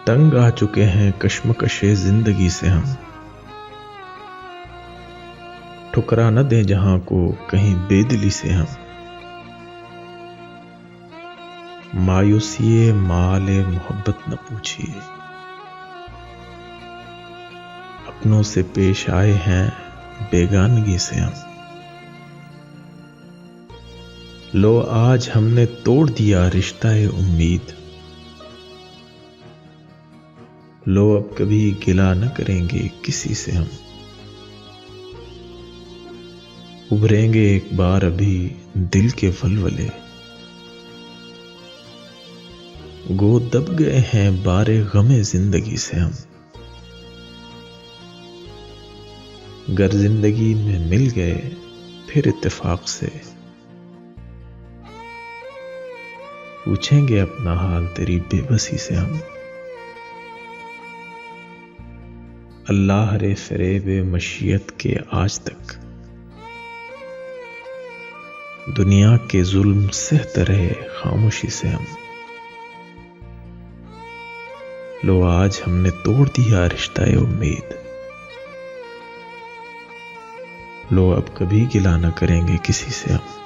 तंग आ चुके हैं कश्मकशे जिंदगी से हम। ठुकरा न दें जहां को कहीं बेदिली से हम। मायूसिए माले मोहब्बत न पूछिए, अपनों से पेश आए हैं बेगानगी से हम। लो आज हमने तोड़ दिया रिश्ता-ए उम्मीद, लो अब कभी गिला न करेंगे किसी से हम। उभरेंगे एक बार अभी दिल के वलवले, गो दब गए हैं बारे गमे जिंदगी से हम। गर जिंदगी में मिल गए फिर इत्तेफाक से, पूछेंगे अपना हाल तेरी बेबसी से हम। अल्लाह रे फरेबे मशीयत के आज तक, दुनिया के जुल्म सहते रहे खामोशी से हम। लो आज हमने तोड़ दिया रिश्ता-ए उम्मीद, लो अब कभी गिला न करेंगे किसी से हम।